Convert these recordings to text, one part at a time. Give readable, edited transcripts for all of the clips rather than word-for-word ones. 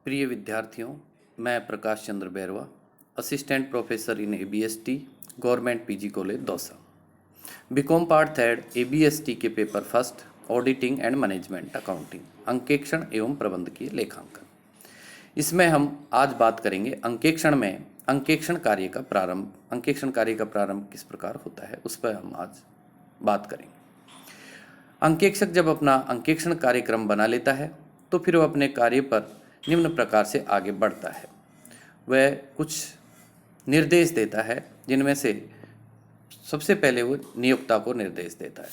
प्रिय विद्यार्थियों, मैं Prakash Chandra Bairwa, assistant professor in ABST, government PG college Dausa. B Com part third ABST के paper first auditing and management accounting, अंकेक्षण एवं प्रबंधकीय लेखांकन। इसमें हम आज बात करेंगे अंकेक्षण में अंकेक्षण कार्य का प्रारंभ। अंकेक्षण कार्य का प्रारंभ किस प्रकार होता है उस पर हम आज बात करेंगे। अंकेक्षक जब अपना अंकेक्षण कार्यक्रम बना लेता है तो फिर वो अपने कार्य पर निम्न प्रकार से आगे बढ़ता है। वह कुछ निर्देश देता है, जिनमें से सबसे पहले वो नियोक्ता को निर्देश देता है।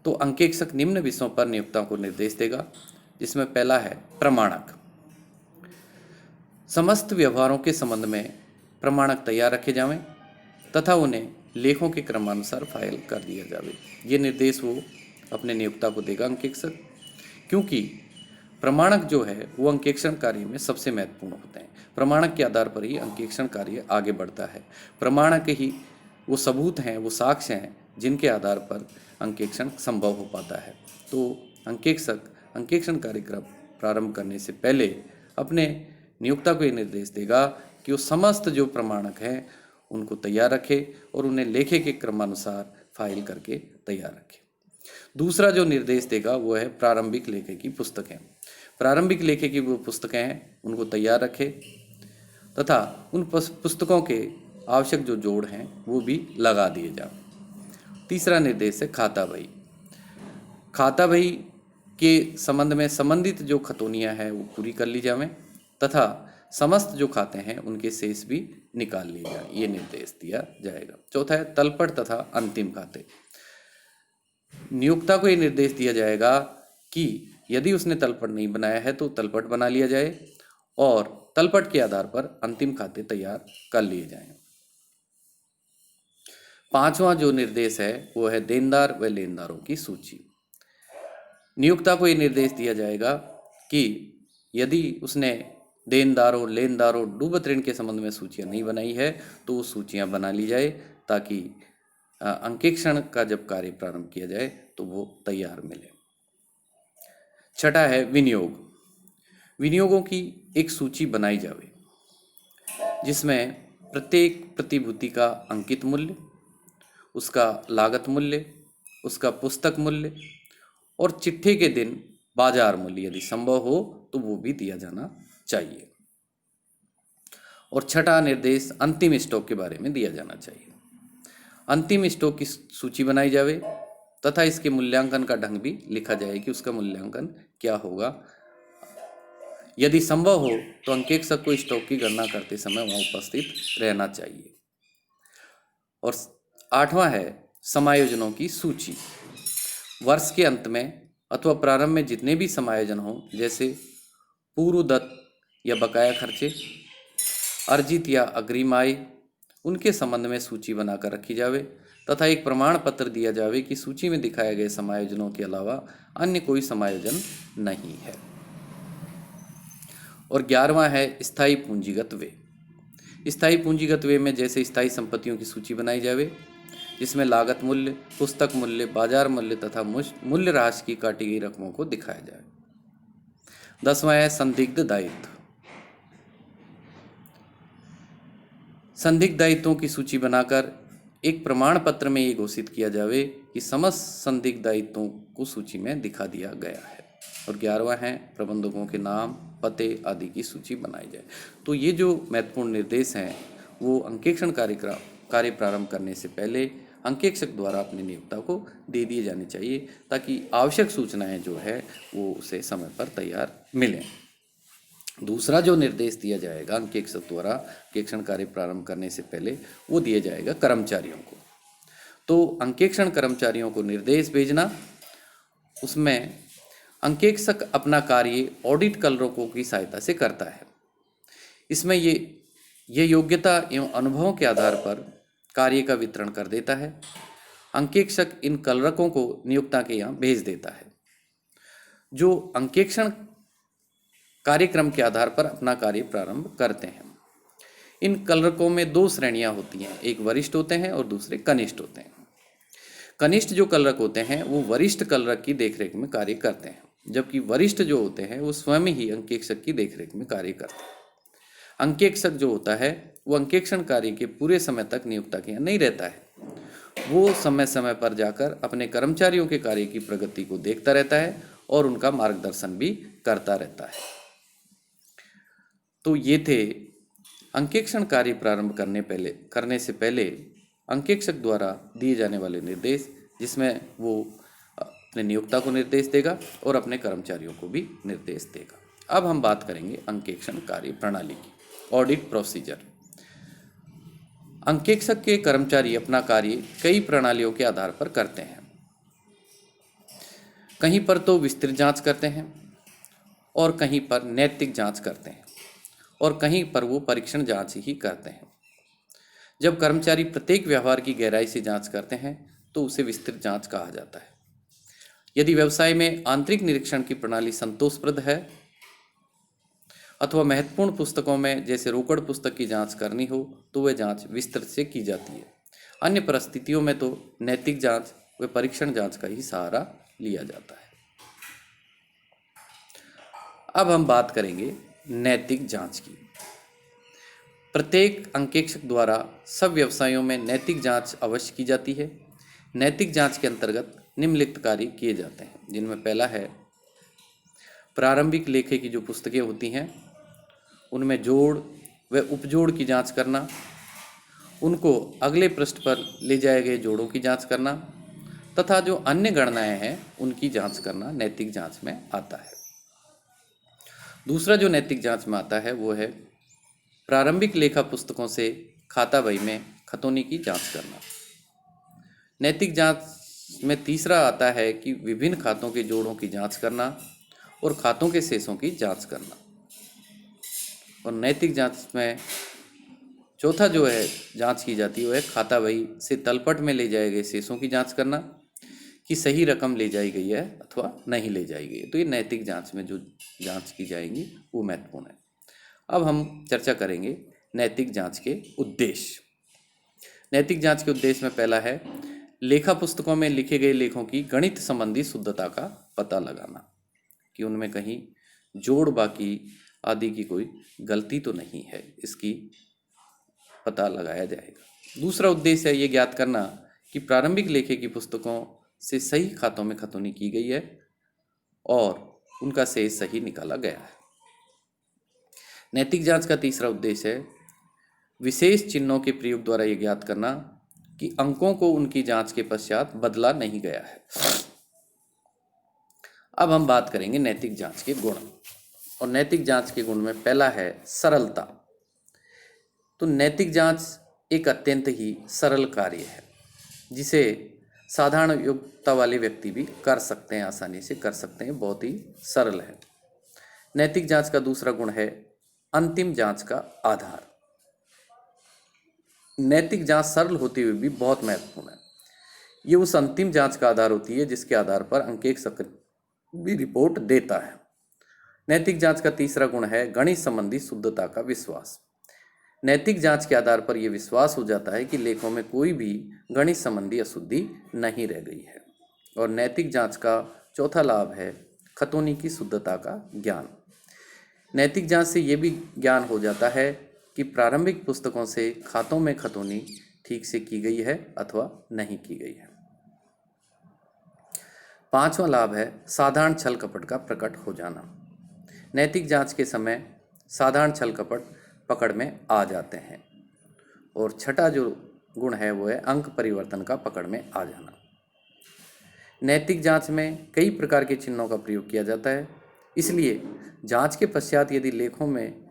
तो अंकेक्षक निम्न विषयों पर नियोक्ता को निर्देश देगा, जिसमें पहला है प्रमाणक। समस्त व्यवहारों के संबंध में प्रमाणक तैयार रखे जावें तथा उन्हें लेखों के क्रमानुसार फाइल कर दिया जावे। ये निर्देश वो अपने नियोक्ता को देगा अंकेक्षक, क्योंकि प्रमाणक जो है वो अंकेक्षण कार्य में सबसे महत्वपूर्ण होते हैं। प्रमाणक के आधार पर ही अंकेक्षण कार्य आगे बढ़ता है। प्रमाणक ही वो सबूत हैं, वो साक्ष्य हैं जिनके आधार पर अंकेक्षण संभव हो पाता है। तो अंकेक्षक अंकेक्षण कार्यक्रम प्रारंभ करने से पहले अपने नियोक्ता को ये निर्देश देगा कि वो समस्त जो प्रमाणक हैं उनको तैयार रखे और उन्हें लेखे के क्रमानुसार फाइल करके तैयार रखे। दूसरा जो निर्देश देगा वो है प्रारंभिक लेखे की पुस्तकें। प्रारंभिक लेखे की वो पुस्तकें हैं उनको तैयार रखे तथा उन पुस्तकों के आवश्यक जो जोड़ हैं वो भी लगा दिए जाए। तीसरा निर्देश है खाता बही। खाता बही के संबंध में संबंधित जो खतौनियाँ हैं वो पूरी कर ली जाएं तथा समस्त जो खाते हैं उनके शेष भी निकाल लिए जाए, ये निर्देश दिया जाएगा। चौथा है तलपट तथा अंतिम खाते। नियोक्ता को ये निर्देश दिया जाएगा कि यदि उसने तलपट नहीं बनाया है तो तलपट बना लिया जाए और तलपट के आधार पर अंतिम खाते तैयार कर लिए जाएं। पांचवां जो निर्देश है वो है देनदार व लेनदारों की सूची। नियोक्ता को ये निर्देश दिया जाएगा कि यदि उसने देनदारों, लेनदारों, डूबत ऋण के संबंध में सूचियां नहीं बनाई है तो वो सूचियां बना ली जाए ताकि अंकेक्षण का जब कार्य प्रारंभ किया जाए तो वो तैयार मिले। छठा है विनियोग। विनियोगों की एक सूची बनाई जावे जिसमें प्रत्येक प्रतिभूति का अंकित मूल्य, उसका लागत मूल्य, उसका पुस्तक मूल्य और चिट्ठे के दिन बाजार मूल्य यदि संभव हो तो वो भी दिया जाना चाहिए। और छठा निर्देश अंतिम स्टॉक के बारे में दिया जाना चाहिए। अंतिम स्टॉक की सूची बनाई जावे तथा इसके मूल्यांकन का ढंग भी लिखा जाए कि उसका मूल्यांकन क्या होगा। यदि संभव हो तो अंकेक्षक को स्टॉक की गणना करते समय वहां उपस्थित रहना चाहिए। और आठवां है समायोजनों की सूची। वर्ष के अंत में अथवा प्रारंभ में जितने भी समायोजन हो, जैसे पूर्वदत्त या बकाया खर्चे, अर्जित या अग्रिम आय, उनके संबंध में सूची बनाकर रखी जावे तथा एक प्रमाण पत्र दिया जावे कि सूची में दिखाए गए समायोजनों के अलावा अन्य कोई समायोजन नहीं है। और 11वां है स्थायी पूंजीगत व्यय। स्थायी पूंजीगत व्यय में जैसे स्थायी संपत्तियों की सूची बनाई जावे जिसमें लागत मूल्य, पुस्तक मूल्य, बाजार मूल्य तथा मूल्य राशि की काटी गई रकमों को दिखाया जाए। 10वां है संदिग्ध दायित्व। संदिग्ध दायित्वों की सूची बनाकर एक प्रमाण पत्र में ये घोषित किया जावे कि समस्त संदिग्ध दायित्वों को सूची में दिखा दिया गया है। और 11वां है प्रबंधकों के नाम, पते आदि की सूची बनाई जाए। तो ये जो महत्वपूर्ण निर्देश हैं वो अंकेक्षण कार्य प्रारंभ करने से पहले अंकेक्षक द्वारा अपने नियोक्ता को दे दिए जाने चाहिए ताकि आवश्यक सूचनाएं जो है वो उसे समय पर तैयार मिलें। दूसरा जो निर्देश दिया जाएगा अंकेक्षक द्वारा अंकेक्षण कार्य प्रारंभ करने से पहले वो दिया जाएगा कर्मचारियों को। तो अंकेक्षण कर्मचारियों को निर्देश भेजना, उसमें अंकेक्षक अपना कार्य ऑडिट कलरकों की सहायता से करता है। इसमें ये योग्यता एवं अनुभवों के आधार पर कार्य का वितरण कर देता है। अंकेक्षक इन कलरकों को नियोक्ता के यहाँ भेज देता है जो अंकेक्षण कार्यक्रम के आधार पर अपना कार्य प्रारंभ करते हैं। इन कलरकों में 2 श्रेणियां होती हैं, एक वरिष्ठ होते हैं और दूसरे कनिष्ठ होते हैं। कनिष्ठ जो कलरक होते हैं वो वरिष्ठ कलरक की देखरेख में कार्य करते हैं जबकि वरिष्ठ जो होते हैं वो स्वयं ही अंकेक्षक की देखरेख में कार्य करते हैं। अंकेक्षक जो होता है वो अंकेक्षण कार्य के पूरे समय तक नियोक्ता के यहाँ नहीं रहता है। वो समय समय पर जाकर अपने कर्मचारियों के कार्य की प्रगति को देखता रहता है और उनका मार्गदर्शन भी करता रहता है। तो ये थे अंकेक्षण कार्य प्रारंभ करने से पहले अंकेक्षक द्वारा दिए जाने वाले निर्देश, जिसमें वो अपने नियोक्ता को निर्देश देगा और अपने कर्मचारियों को भी निर्देश देगा। अब हम बात करेंगे अंकेक्षण कार्य प्रणाली की, ऑडिट प्रोसीजर। अंकेक्षक के कर्मचारी अपना कार्य कई प्रणालियों के आधार पर करते हैं। कहीं पर तो विस्तृत जांच करते हैं और कहीं पर नैतिक जांच करते हैं और कहीं पर वो परीक्षण जांच ही करते हैं। जब कर्मचारी प्रत्येक व्यवहार की गहराई से जांच करते हैं तो उसे विस्तृत जांच कहा जाता है। यदि व्यवसाय में आंतरिक निरीक्षण की प्रणाली संतोषप्रद है अथवा महत्वपूर्ण पुस्तकों में जैसे रोकड़ पुस्तक की जांच करनी हो तो वह जांच विस्तृत से की जाती है। अन्य परिस्थितियों में तो नैतिक जांच व परीक्षण जांच का ही सहारा लिया जाता है। अब हम बात करेंगे नैतिक जांच की। प्रत्येक अंकेक्षक द्वारा सब व्यवसायों में नैतिक जांच अवश्य की जाती है। नैतिक जांच के अंतर्गत निम्नलिखित कार्य किए जाते हैं, जिनमें पहला है प्रारंभिक लेखे की जो पुस्तकें होती हैं उनमें जोड़ व उपजोड़ की जांच करना, उनको अगले पृष्ठ पर ले जाए गए जोड़ों की जांच करना तथा जो अन्य गणनाएं हैं उनकी जांच करना नैतिक जांच में आता है। दूसरा जो नैतिक जांच में आता है वो है प्रारंभिक लेखा पुस्तकों से खाता बही में खतौनी की जांच करना। नैतिक जांच में तीसरा आता है कि विभिन्न खातों के जोड़ों की जांच करना और खातों के शेषों की जांच करना। और नैतिक जांच में चौथा जो है जांच की जाती है वो है खाता बही से तलपट में ले जाए गए शेषों की जांच करना कि सही रकम ले जाई गई है अथवा नहीं ले जाई गई है। तो ये नैतिक जांच में जो जांच की जाएंगी वो महत्वपूर्ण है। अब हम चर्चा करेंगे नैतिक जांच के उद्देश्य। नैतिक जांच के उद्देश्य में पहला है लेखा पुस्तकों में लिखे गए लेखों की गणित संबंधी शुद्धता का पता लगाना कि उनमें कहीं जोड़ बाकी आदि की कोई गलती तो नहीं है, इसकी पता लगाया जाएगा। दूसरा उद्देश्य है ये ज्ञात करना कि प्रारंभिक लेखे की पुस्तकों से सही खातों में खतौनी की गई है और उनका शेष सही निकाला गया है। नैतिक जांच का तीसरा उद्देश्य है विशेष चिन्हों के प्रयोग द्वारा यह ज्ञात करना कि अंकों को उनकी जांच के पश्चात बदला नहीं गया है। अब हम बात करेंगे नैतिक जांच के गुण। और नैतिक जांच के गुण में पहला है सरलता। तो नैतिक जांच एक अत्यंत ही सरल कार्य है जिसे साधारण योग्यता वाले व्यक्ति भी कर सकते हैं, आसानी से कर सकते हैं, बहुत ही सरल है। नैतिक जांच का दूसरा गुण है अंतिम जांच का आधार। नैतिक जांच सरल होते हुए भी बहुत महत्वपूर्ण है। ये उस अंतिम जांच का आधार होती है जिसके आधार पर अंकेक्षक भी रिपोर्ट देता है। नैतिक जांच का तीसरा गुण है गणित संबंधी शुद्धता का विश्वास। नैतिक जांच के आधार पर यह विश्वास हो जाता है कि लेखों में कोई भी गणित संबंधी अशुद्धि नहीं रह गई है। और नैतिक जांच का चौथा लाभ है खतौनी की शुद्धता का ज्ञान। नैतिक जांच से यह भी ज्ञान हो जाता है कि प्रारंभिक पुस्तकों से खातों में खतौनी ठीक से की गई है अथवा नहीं की गई है। पांचवा लाभ है साधारण छल कपट का प्रकट हो जाना। नैतिक जांच के समय साधारण छल कपट पकड़ में आ जाते हैं। और छठा जो गुण है वो है अंक परिवर्तन का पकड़ में आ जाना। नैतिक जांच में कई प्रकार के चिन्हों का प्रयोग किया जाता है, इसलिए जांच के पश्चात यदि लेखों में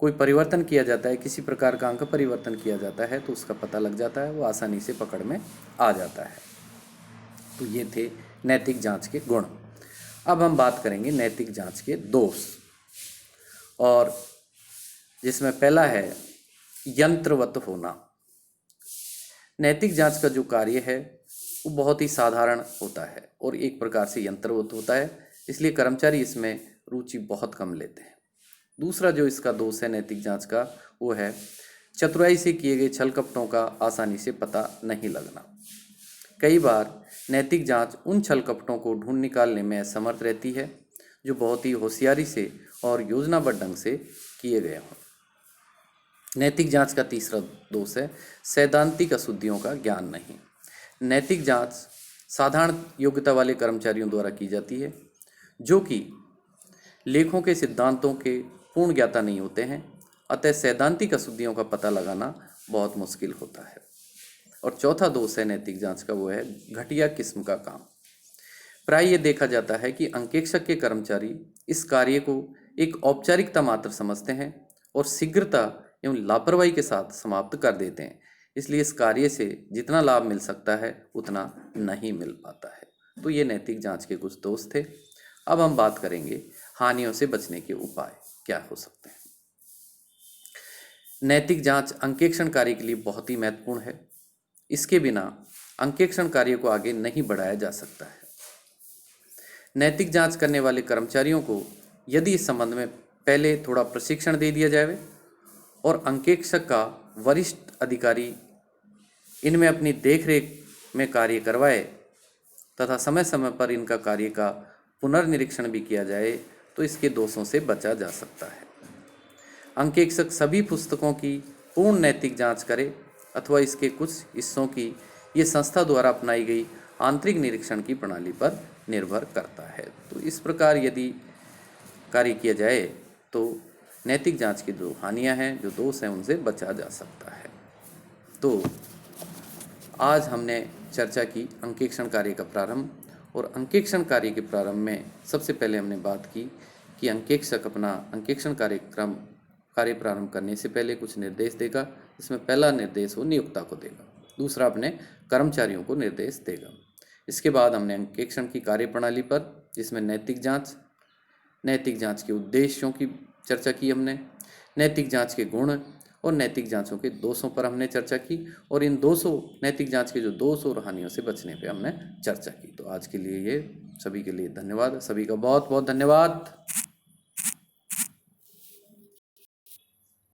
कोई परिवर्तन किया जाता है, किसी प्रकार का अंक परिवर्तन किया जाता है तो उसका पता लग जाता है, वो आसानी से पकड़ में आ जाता है। तो ये थे नैतिक जांच के गुण। अब हम बात करेंगे नैतिक जांच के दोष, और जिसमें पहला है यंत्रवत होना। नैतिक जांच का जो कार्य है वो बहुत ही साधारण होता है और एक प्रकार से यंत्रवत होता है, इसलिए कर्मचारी इसमें रुचि बहुत कम लेते हैं। दूसरा जो इसका दोष है नैतिक जांच का वो है चतुराई से किए गए छल कपटों का आसानी से पता नहीं लगना। कई बार नैतिक जांच उन छल कपटों को ढूंढ निकालने में असमर्थ रहती है जो बहुत ही होशियारी से और योजनाबद्ध ढंग से किए गए हों। नैतिक जांच का तीसरा दोष है सैद्धांतिक अशुद्धियों का ज्ञान नहीं। नैतिक जांच साधारण योग्यता वाले कर्मचारियों द्वारा की जाती है जो कि लेखों के सिद्धांतों के पूर्ण ज्ञाता नहीं होते हैं, अतः सैद्धांतिक अशुद्धियों का पता लगाना बहुत मुश्किल होता है। और चौथा दोष है नैतिक जांच का, वो है घटिया किस्म का काम। प्राय ये देखा जाता है कि अंकेक्षक के कर्मचारी इस कार्य को एक औपचारिकता मात्र समझते हैं और शीघ्रता एवं लापरवाही के साथ समाप्त कर देते हैं, इसलिए इस कार्य से जितना लाभ मिल सकता है उतना नहीं मिल पाता है। तो ये नैतिक जांच के कुछ दोष थे। अब हम बात करेंगे हानियों से बचने के उपाय क्या हो सकते हैं। नैतिक जांच अंकेक्षण कार्य के लिए बहुत ही महत्वपूर्ण है। इसके बिना अंकेक्षण कार्य को आगे नहीं बढ़ाया जा सकता है। नैतिक जांच करने वाले कर्मचारियों को यदि इस संबंध में पहले थोड़ा प्रशिक्षण दे दिया जाए और अंकेक्षक का वरिष्ठ अधिकारी इनमें अपनी देखरेख में कार्य करवाए तथा समय समय पर इनका कार्य का पुनर्निरीक्षण भी किया जाए तो इसके दोषों से बचा जा सकता है। अंकेक्षक सभी पुस्तकों की पूर्ण नैतिक जांच करे अथवा इसके कुछ हिस्सों की ये संस्था द्वारा अपनाई गई आंतरिक निरीक्षण की प्रणाली पर निर्भर करता है। तो इस प्रकार यदि कार्य किया जाए तो नैतिक जांच की जो हानियां हैं, जो दोष हैं, उनसे बचा जा सकता है। तो आज हमने चर्चा की अंकेक्षण कार्य का प्रारंभ, और अंकेक्षण कार्य के प्रारंभ में सबसे पहले हमने बात की कि अंकेक्षक अपना अंकेक्षण कार्य प्रारंभ करने से पहले कुछ निर्देश देगा। इसमें पहला निर्देश वो नियोक्ता को देगा, दूसरा अपने कर्मचारियों को निर्देश देगा। इसके बाद हमने अंकेक्षण की कार्यप्रणाली पर, जिसमें नैतिक जांच के उद्देश्यों की चर्चा की हमने, नैतिक जांच के गुण और नैतिक जांचों के दोषों पर हमने चर्चा की, और इन नैतिक जांच के जो दोष और हानियों से बचने पे हमने चर्चा की। तो आज के लिए ये सभी के लिए धन्यवाद, सभी का बहुत बहुत धन्यवाद।